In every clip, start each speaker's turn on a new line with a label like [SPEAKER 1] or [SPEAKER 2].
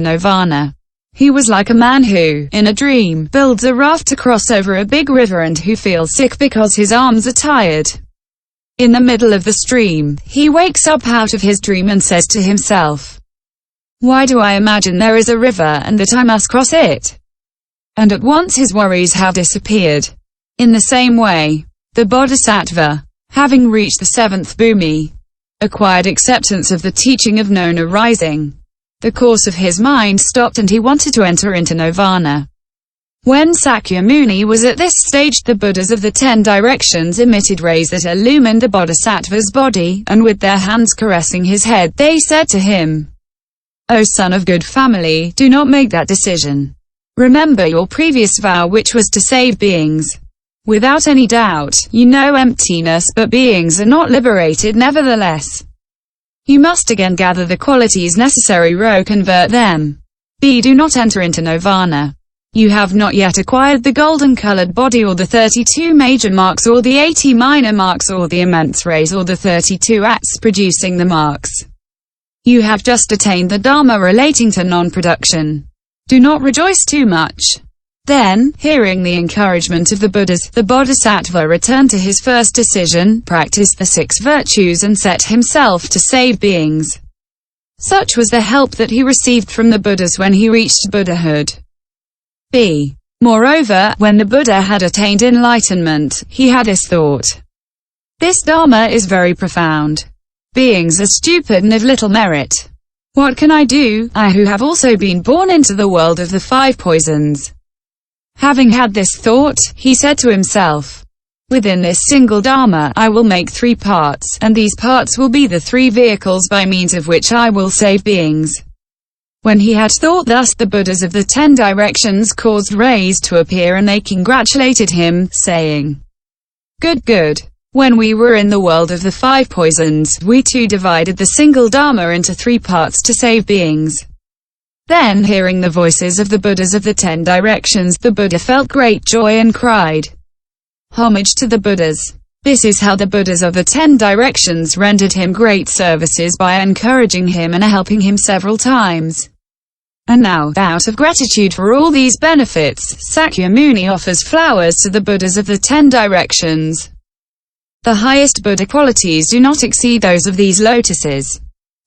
[SPEAKER 1] nirvana. He was like a man who, in a dream, builds a raft to cross over a big river and who feels sick because his arms are tired. In the middle of the stream, he wakes up out of his dream and says to himself, "Why do I imagine there is a river and that I must cross it?" And at once his worries have disappeared. In the same way, the Bodhisattva, having reached the seventh bhumi, acquired acceptance of the teaching of known arising. The course of his mind stopped and he wanted to enter into nirvana. When Sakyamuni was at this stage, the Buddhas of the 10 directions emitted rays that illumined the Bodhisattva's body, and with their hands caressing his head, they said to him, "O son of good family, do not make that decision. Remember your previous vow, which was to save beings. Without any doubt, you know emptiness, but beings are not liberated nevertheless. You must again gather the qualities necessary, convert them. Do not enter into nirvana. You have not yet acquired the golden-colored body or the 32 major marks or the 80 minor marks or the immense rays or the 32 acts producing the marks. You have just attained the dharma relating to non-production. Do not rejoice too much." Then, hearing the encouragement of the Buddhas, the Bodhisattva returned to his first decision, practiced the 6 virtues and set himself to save beings. Such was the help that he received from the Buddhas when he reached Buddhahood. Moreover, when the Buddha had attained enlightenment, he had this thought: "This dharma is very profound. Beings are stupid and of little merit. What can I do, I who have also been born into the world of the 5 poisons?" Having had this thought, he said to himself, "Within this single dharma, I will make 3 parts, and these parts will be the 3 vehicles by means of which I will save beings." When he had thought thus, the Buddhas of the 10 directions caused rays to appear and they congratulated him, saying, "Good, good. When we were in the world of the 5 poisons, we too divided the single dharma into 3 parts to save beings." Then, hearing the voices of the Buddhas of the 10 directions, the Buddha felt great joy and cried, "Homage to the Buddhas." This is how the Buddhas of the 10 directions rendered him great services by encouraging him and helping him several times. And now, out of gratitude for all these benefits, Sakyamuni offers flowers to the Buddhas of the 10 directions. The highest Buddha qualities do not exceed those of these lotuses.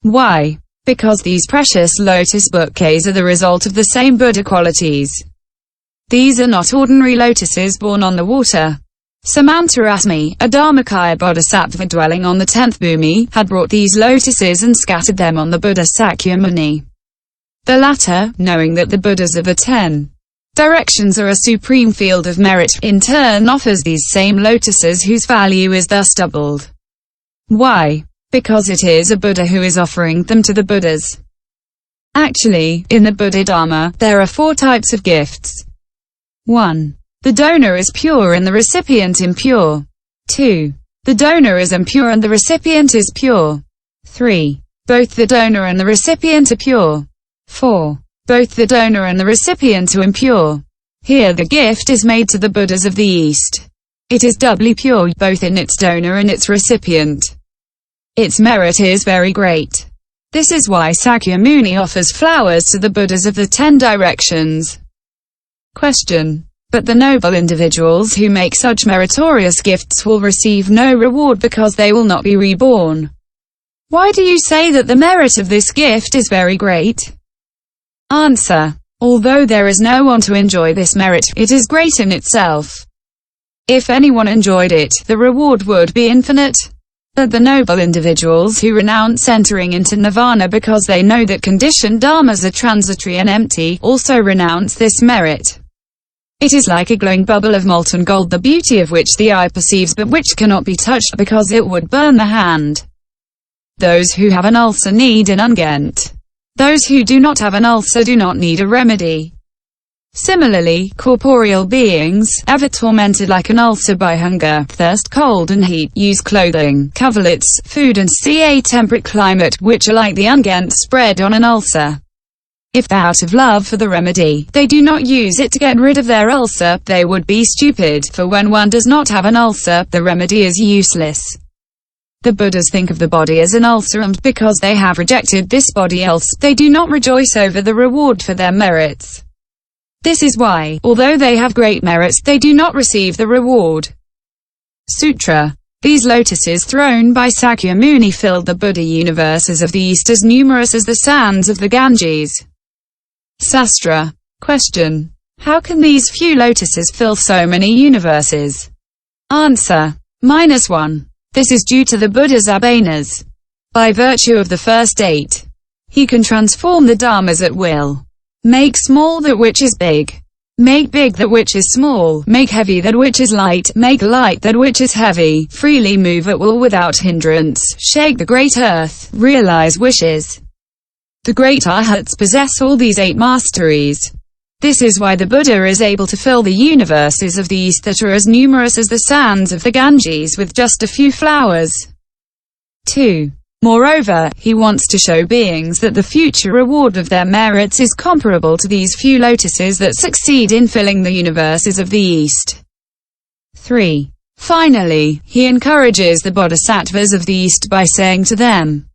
[SPEAKER 1] Why? Because these precious lotus bouquets are the result of the same Buddha qualities. These are not ordinary lotuses born on the water. Samantarasmi, a Dharmakaya bodhisattva dwelling on the 10th bhumi, had brought these lotuses and scattered them on the Buddha Sakyamuni. The latter, knowing that the Buddhas of the 10 directions are a supreme field of merit, in turn offers these same lotuses whose value is thus doubled. Why? Because it is a Buddha who is offering them to the Buddhas. Actually, in the Buddha Dharma, there are 4 types of gifts. 1. The donor is pure and the recipient impure. 2. The donor is impure and the recipient is pure. 3. Both the donor and the recipient are pure. 4. Both the donor and the recipient are impure. Here the gift is made to the Buddhas of the East. It is doubly pure, both in its donor and its recipient. Its merit is very great. This is why Sakyamuni offers flowers to the Buddhas of the 10 directions. Question. But the noble individuals who make such meritorious gifts will receive no reward because they will not be reborn. Why do you say that the merit of this gift is very great? Answer. Although there is no one to enjoy this merit, it is great in itself. If anyone enjoyed it, the reward would be infinite. But the noble individuals who renounce entering into nirvana because they know that conditioned dharmas are transitory and empty, also renounce this merit. It is like a glowing bubble of molten gold, the beauty of which the eye perceives but which cannot be touched because it would burn the hand. Those who have an ulcer need an unguent. Those who do not have an ulcer do not need a remedy. Similarly, corporeal beings, ever tormented like an ulcer by hunger, thirst, cold and heat, use clothing, coverlets, food and see a temperate climate, which are like the unguent spread on an ulcer. If out of love for the remedy, they do not use it to get rid of their ulcer, they would be stupid, for when one does not have an ulcer, the remedy is useless. The Buddhas think of the body as an ulcer, and because they have rejected this body else, they do not rejoice over the reward for their merits. This is why, although they have great merits, they do not receive the reward. Sutra. These lotuses thrown by Sakya Muni filled the Buddha universes of the East as numerous as the sands of the Ganges. Sastra. Question. How can these few lotuses fill so many universes? Answer. -1. This is due to the Buddha's abhijnas. By virtue of the first 8, he can transform the dharmas at will. Make small that which is big. Make big that which is small. Make heavy that which is light. Make light that which is heavy. Freely move at will without hindrance. Shake the great earth. Realize wishes. The great arhats possess all these 8 masteries. This is why the Buddha is able to fill the universes of the East that are as numerous as the sands of the Ganges with just a few flowers. 2. Moreover, he wants to show beings that the future reward of their merits is comparable to these few lotuses that succeed in filling the universes of the East. 3. Finally, he encourages the Bodhisattvas of the East by saying to them,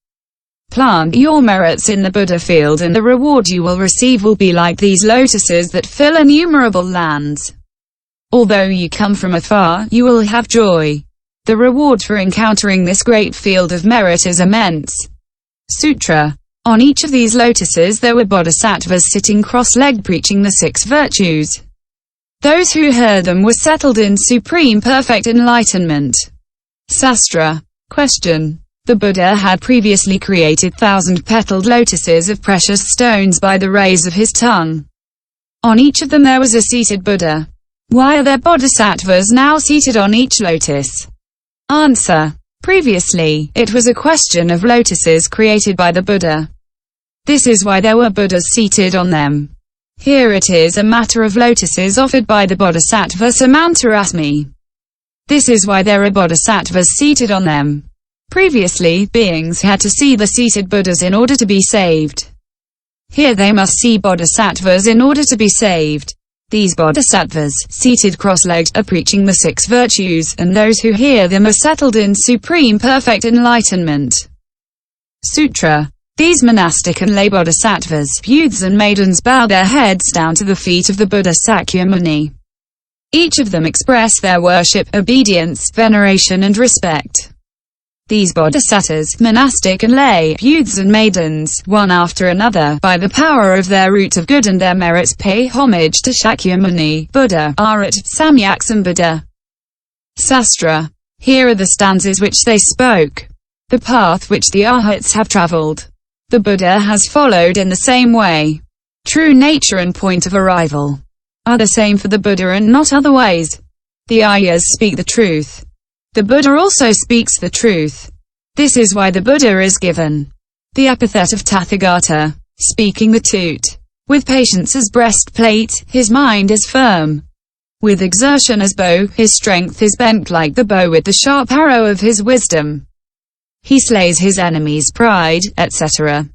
[SPEAKER 1] plant your merits in the Buddha field and the reward you will receive will be like these lotuses that fill innumerable lands. Although you come from afar, you will have joy. The reward for encountering this great field of merit is immense. Sutra. On each of these lotuses there were bodhisattvas sitting cross-legged preaching the 6 virtues. Those who heard them were settled in supreme perfect enlightenment. Sastra. Question. The Buddha had previously created 1,000-petaled lotuses of precious stones by the rays of his tongue. On each of them there was a seated Buddha. Why are there bodhisattvas now seated on each lotus? Answer. Previously, it was a question of lotuses created by the Buddha. This is why there were Buddhas seated on them. Here it is a matter of lotuses offered by the bodhisattva Samantarasmi. This is why there are bodhisattvas seated on them. Previously, beings had to see the seated Buddhas in order to be saved. Here they must see bodhisattvas in order to be saved. These bodhisattvas, seated cross-legged, are preaching the 6 virtues, and those who hear them are settled in supreme perfect enlightenment. Sutra. These monastic and lay bodhisattvas, youths and maidens bow their heads down to the feet of the Buddha Sakya Muni. Each of them express their worship, obedience, veneration and respect. These bodhisattvas, monastic and lay, youths and maidens, one after another, by the power of their root of good and their merits pay homage to Shakyamuni, Buddha, Arhat, Samyak Sambuddha. Sastra. Here are the stanzas which they spoke. The path which the arhats have traveled, the Buddha has followed in the same way. True nature and point of arrival are the same for the Buddha and not otherwise. The Aryas speak the truth. The Buddha also speaks the truth. This is why the Buddha is given the epithet of Tathagata, speaking the truth. With patience as breastplate, his mind is firm. With exertion as bow, his strength is bent like the bow with the sharp arrow of his wisdom. He slays his enemies' pride, etc.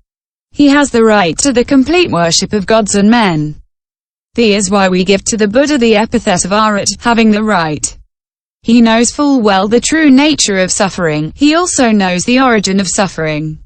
[SPEAKER 1] He has the right to the complete worship of gods and men. This is why we give to the Buddha the epithet of Arhat, having the right. He knows full well the true nature of suffering. He also knows the origin of suffering.